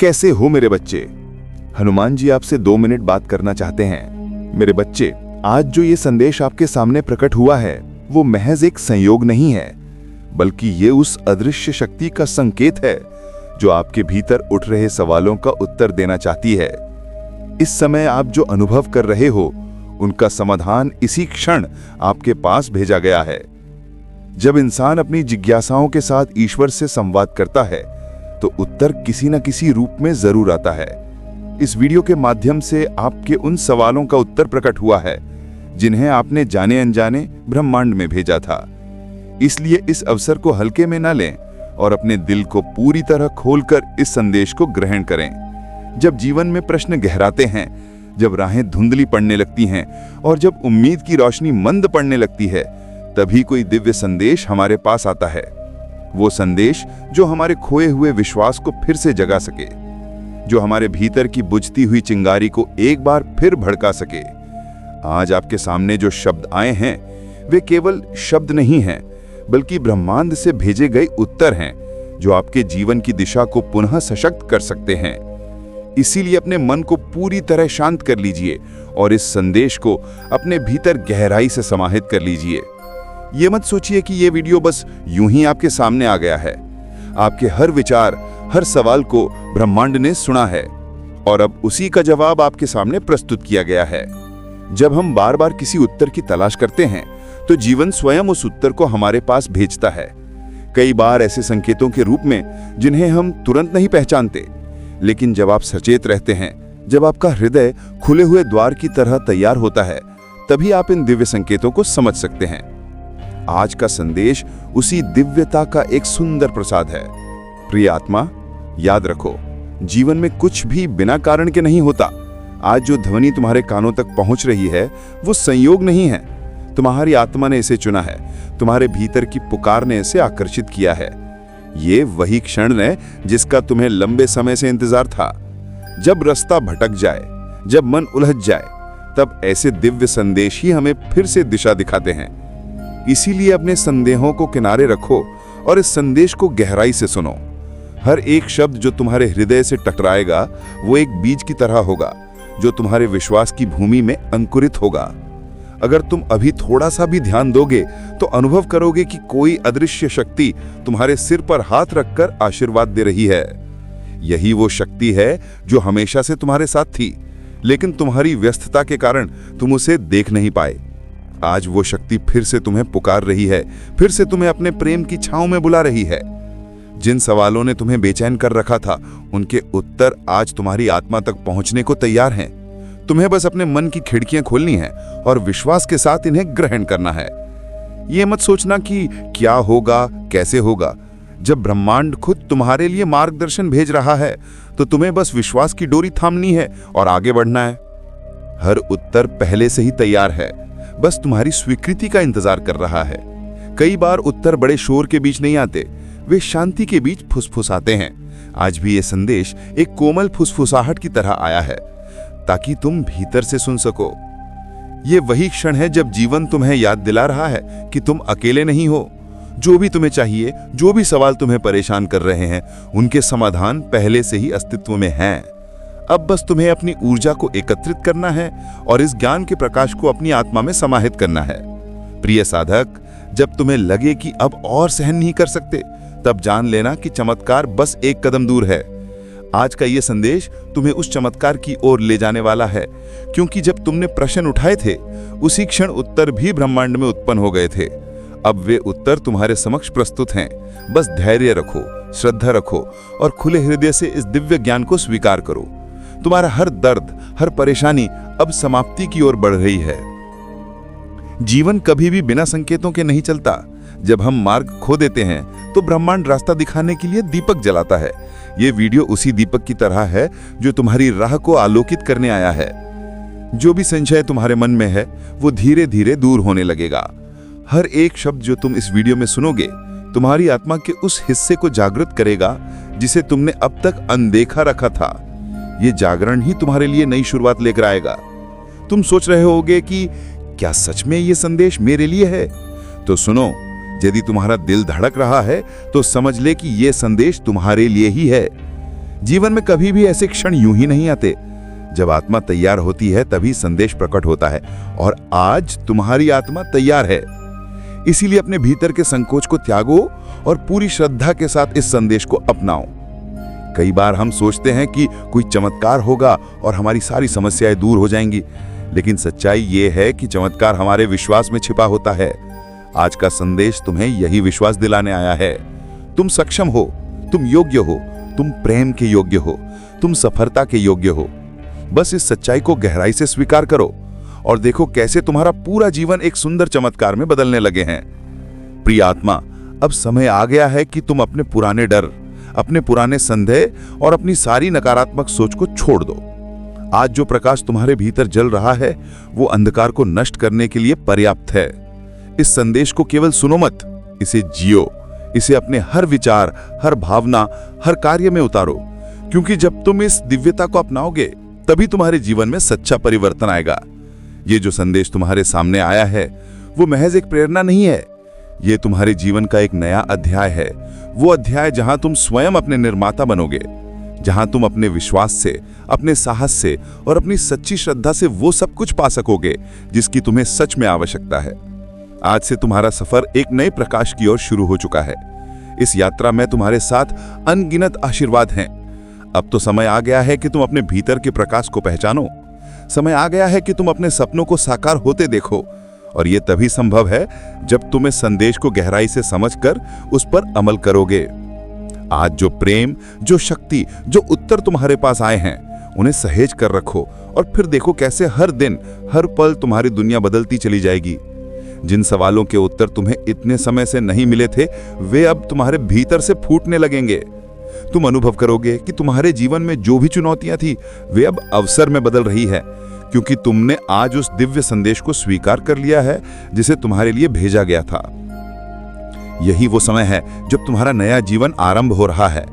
कैसे हो मेरे बच्चे? हनुमान जी आपसे 2 मिनट बात करना चाहते हैं। मेरे बच्चे, आज जो ये संदेश आपके सामने प्रकट हुआ है वो महज एक संयोग नहीं है, बल्कि ये उस अदृश्य शक्ति का संकेत है जो आपके भीतर उठ रहे सवालों का उत्तर देना चाहती है। इस समय आप जो अनुभव कर रहे हो उनका समाधान इसी क्षण आपके पास भेजा गया है। जब इंसान अपनी जिज्ञासाओं के साथ ईश्वर से संवाद करता है तो उत्तर किसी न किसी रूप में जरूर आता है। इस वीडियो के माध्यम से आपके उन सवालों का उत्तर प्रकट हुआ है जिन्हें आपने जाने अनजाने ब्रह्मांड में भेजा था। इसलिए इस अवसर को हल्के में न लें और अपने दिल को पूरी तरह खोलकर इस संदेश को ग्रहण करें। जब जीवन में प्रश्न गहराते हैं, जब राहें धुंधली पड़ने लगती हैं और जब उम्मीद की रोशनी मंद पड़ने लगती है, तभी कोई दिव्य संदेश हमारे पास आता है। वो संदेश जो हमारे खोए हुए विश्वास को फिर से जगा सके, जो हमारे भीतर की बुझती हुई चिंगारी को एक बार फिर भड़का सके। आज आपके सामने जो शब्द आए हैं वे केवल शब्द नहीं हैं, बल्कि ब्रह्मांड से भेजे गए उत्तर हैं जो आपके जीवन की दिशा को पुनः सशक्त कर सकते हैं। इसीलिए अपने मन को पूरी तरह शांत कर लीजिए और इस संदेश को अपने भीतर गहराई से समाहित कर लीजिए। ये मत सोचिए कि ये वीडियो बस यूं ही आपके सामने आ गया है। आपके हर विचार, हर सवाल को ब्रह्मांड ने सुना है और अब उसी का जवाब आपके सामने प्रस्तुत किया गया है। जब हम बार बार किसी उत्तर की तलाश करते हैं तो जीवन स्वयं उस उत्तर को हमारे पास भेजता है। कई बार ऐसे संकेतों के रूप में जिन्हें हम तुरंत नहीं पहचानते, लेकिन जब आप सचेत रहते हैं, जब आपका हृदय खुले हुए द्वार की तरह तैयार होता है, तभी आप इन दिव्य संकेतों को समझ सकते हैं। आज का संदेश उसी दिव्यता का एक सुंदर प्रसाद है। प्रिय आत्मा, याद रखो, जीवन में कुछ भी बिना कारण के नहीं होता। आज जो ध्वनि तुम्हारे कानों तक पहुंच रही है वो संयोग नहीं है। तुम्हारी आत्मा ने इसे चुना है, तुम्हारे भीतर की पुकार ने इसे आकर्षित किया है। ये वही क्षण है जिसका तुम्हें लंबे समय से इंतजार था। जब रास्ता भटक जाए, जब मन उलझ जाए, तब ऐसे दिव्य संदेश ही हमें फिर से दिशा दिखाते हैं। इसीलिए अपने संदेहों को किनारे रखो और इस संदेश को गहराई से सुनो। हर एक शब्द जो तुम्हारे हृदय से टकराएगा वो एक बीज की तरह होगा जो तुम्हारे विश्वास की भूमि में अंकुरित होगा। अगर तुम अभी थोड़ा सा भी ध्यान दोगे तो अनुभव करोगे कि कोई अदृश्य शक्ति तुम्हारे सिर पर हाथ रखकर आशीर्वाद दे रही है। यही वो शक्ति है जो हमेशा से तुम्हारे साथ थी, लेकिन तुम्हारी व्यस्तता के कारण तुम उसे देख नहीं पाए। आज वो शक्ति फिर से तुम्हें पुकार रही है, फिर से तुम्हें अपने प्रेम की छांव में बुला रही है। जिन सवालों ने तुम्हें बेचैन कर रखा था, उनके उत्तर आज तुम्हारी आत्मा तक पहुंचने को तैयार हैं। तुम्हें बस अपने मन की खिड़कियां खोलनी है और विश्वास के साथ इन्हें ग्रहण करना है। ये मत सोचना कि क्या होगा, कैसे होगा। जब ब्रह्मांड खुद तुम्हारे लिए मार्गदर्शन भेज रहा है तो तुम्हें बस विश्वास की डोरी थामनी है और आगे बढ़ना है। हर उत्तर पहले से ही तैयार है, बस तुम्हारी स्वीकृति का इंतजार कर रहा है। कई बार उत्तर बड़े शोर के बीच नहीं आते, वे शांति के बीच फुसफुसाते हैं। आज भी ये संदेश एक कोमल फुसफुसाहट की तरह आया है ताकि तुम भीतर से सुन सको। ये वही क्षण है जब जीवन तुम्हें याद दिला रहा है कि तुम अकेले नहीं हो। जो भी तुम्हें चाहिए, जो भी सवाल तुम्हें परेशान कर रहे हैं, उनके समाधान पहले से ही अस्तित्व में हैं। अब बस तुम्हें अपनी ऊर्जा को एकत्रित करना है और इस ज्ञान के प्रकाश को अपनी आत्मा में समाहित करना है। प्रिय साधक, जब तुम्हें लगे कि अब और सहन नहीं कर सकते, तब जान लेना कि चमत्कार बस एक कदम दूर है। आज का ये संदेश तुम्हें उस चमत्कार की ओर ले जाने वाला है, क्योंकि जब तुमने प्रश्न उठाए थे, उसी क्षण उत्तर भी ब्रह्मांड में उत्पन्न हो गए थे। अब वे उत्तर तुम्हारे समक्ष प्रस्तुत हैं। बस धैर्य रखो, श्रद्धा रखो और खुले हृदय से इस दिव्य ज्ञान को स्वीकार करो। तुम्हारा हर दर्द, हर परेशानी अब समाप्ति की ओर बढ़ रही है। जीवन कभी भी बिना संकेतों के नहीं चलता। जब हम मार्ग खो देते हैं तो ब्रह्मांड रास्ता दिखाने के लिए दीपक जलाता है। ये वीडियो उसी दीपक की तरह है जो तुम्हारी राह को आलोकित करने आया है। जो भी संशय तुम्हारे मन में है वो धीरे धीरे दूर होने लगेगा। हर एक शब्द जो तुम इस वीडियो में सुनोगे तुम्हारी आत्मा के उस हिस्से को जागृत करेगा जिसे तुमने अब तक अनदेखा रखा था। ये जागरण ही तुम्हारे लिए नई शुरुआत लेकर आएगा। तुम सोच रहे होगे कि क्या सच में ये संदेश मेरे लिए है? तो सुनो, यदि तुम्हारा दिल धड़क रहा है तो समझ ले कि यह संदेश तुम्हारे लिए ही है। जीवन में कभी भी ऐसे क्षण यूं ही नहीं आते। जब आत्मा तैयार होती है तभी संदेश प्रकट होता है, और आज तुम्हारी आत्मा तैयार है। इसीलिए अपने भीतर के संकोच को त्यागो और पूरी श्रद्धा के साथ इस संदेश को अपनाओ। कई बार हम सोचते हैं कि कोई चमत्कार होगा और हमारी सारी समस्याएं दूर हो जाएंगी, लेकिन सच्चाई ये है कि चमत्कार हमारे विश्वास में छिपा होता है। आज का संदेश तुम्हें यही विश्वास दिलाने आया है। तुम सक्षम हो, तुम योग्य हो, तुम प्रेम के योग्य हो, तुम सफलता के योग्य हो। बस इस सच्चाई को गहराई से स्वीकार करो और देखो कैसे तुम्हारा पूरा जीवन एक सुंदर चमत्कार में बदलने लगे हैं। प्रिय आत्मा, अब समय आ गया है कि तुम अपने पुराने डर, अपने पुराने संदेह और अपनी सारी नकारात्मक सोच को छोड़ दो। आज जो प्रकाश तुम्हारे भीतर जल रहा है वो अंधकार को नष्ट करने के लिए पर्याप्त है। इस संदेश को केवल सुनो मत, इसे जियो। इसे अपने हर विचार, हर भावना, हर कार्य में उतारो, क्योंकि जब तुम इस दिव्यता को अपनाओगे तभी तुम्हारे जीवन में सच्चा परिवर्तन आएगा। ये जो संदेश तुम्हारे सामने आया है वो महज एक प्रेरणा नहीं है, ये तुम्हारे जीवन का एक नया अध्याय है। वो अध्याय जहां तुम स्वयं अपने निर्माता बनोगे, जहां तुम अपने विश्वास से, अपने साहस से और अपनी सच्ची श्रद्धा से वो सब कुछ पा सकोगे जिसकी तुम्हें सच में आवश्यकता है। आज से तुम्हारा सफर एक नए प्रकाश की ओर शुरू हो चुका है। इस यात्रा में तुम्हारे साथ अनगिनत आशीर्वाद हैं। अब तो समय आ गया है कि तुम अपने भीतर के प्रकाश को पहचानो। समय आ गया है कि तुम अपने सपनों को साकार होते देखो, और यह तभी संभव है जब तुम इस संदेश को गहराई से समझकर उस पर अमल करोगे। आज जो प्रेम, जो शक्ति, जो उत्तर तुम्हारे पास आए हैं उन्हें सहेज कर रखो, और फिर देखो कैसे हर दिन, हर पल तुम्हारी दुनिया बदलती चली जाएगी। जिन सवालों के उत्तर तुम्हें इतने समय से नहीं मिले थे वे अब तुम्हारे भीतर से फूटने लगेंगे। तुम अनुभव करोगे कि तुम्हारे जीवन में जो भी चुनौतियां थी वे अब अवसर में बदल रही है, क्योंकि तुमने आज उस दिव्य संदेश को स्वीकार कर लिया है जिसे तुम्हारे लिए भेजा गया था। यही वो समय है जब तुम्हारा नया जीवन आरंभ हो रहा है।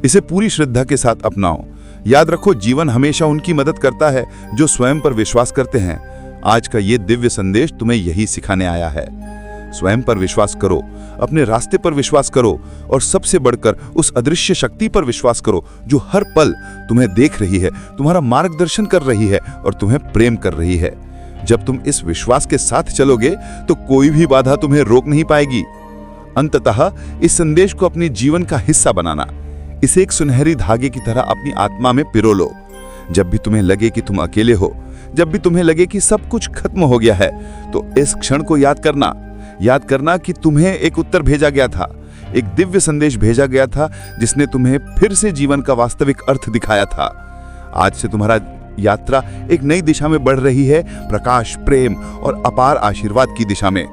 इसे पूरी श्रद्धा के साथ अपनाओ। याद रखो, जीवन हमेशा उनकी मदद करता है जो स्वयं पर विश्वास करते हैं। आज का ये दिव्य संदेश तुम्हें यही सिखाने आया है। स्वयं पर विश्वास करो, अपने रास्ते पर विश्वास करो, और सबसे बढ़कर उस अदृश्य शक्ति पर विश्वास करो जो हर पल तुम्हें देख रही है, तुम्हारा मार्गदर्शन कर रही है और तुम्हें प्रेम कर रही है। जब तुम इस विश्वास के साथ चलोगे तो कोई भी बाधा तुम्हें रोक नहीं पाएगी। अंततः इस संदेश को अपने जीवन का हिस्सा बनाना, इसे एक सुनहरी धागे की तरह अपनी आत्मा में पिरो लो। जब भी तुम्हें लगे कि तुम अकेले हो, जब भी तुम्हें लगे कि सब कुछ खत्म हो गया है, तो इस क्षण को याद करना कि तुम्हें एक उत्तर भेजा गया था, एक दिव्य संदेश भेजा गया था जिसने तुम्हें फिर से जीवन का वास्तविक अर्थ दिखाया था। आज से तुम्हारा यात्रा एक नई दिशा में बढ़ रही है, प्रकाश, प्रेम और अपार आशीर्वाद की दिशा में।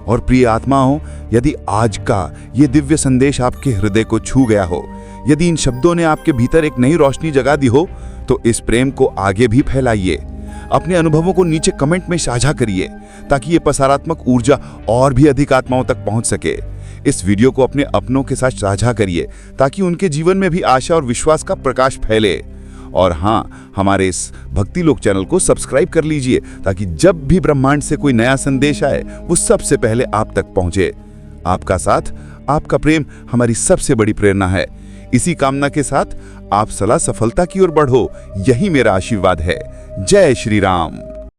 और प्रिय आत्माओं, यदि आज का ये दिव्य संदेश आपके हृदय को छू गया हो, यदि इन शब्दों ने आपके भीतर एक नई रोशनी जगा दी हो, तो इस प्रेम को आगे भी फैलाइए। अपने अनुभवों को नीचे कमेंट में साझा करिए ताकि ये सकारात्मक ऊर्जा और भी अधिक आत्माओं तक पहुंच सके। इस वीडियो को अपने अपनों के साथ साझा करिए ताकि उनके जीवन में भी आशा और विश्वास का प्रकाश फैले। और हाँ, हमारे इस भक्ति लोक चैनल को सब्सक्राइब कर लीजिए ताकि जब भी ब्रह्मांड से कोई नया संदेश आए वो सबसे पहले आप तक पहुंचे। आपका साथ, आपका प्रेम हमारी सबसे बड़ी प्रेरणा है। इसी कामना के साथ आप सदा सफलता की ओर बढ़ो, यही मेरा आशीर्वाद है। जय श्री राम।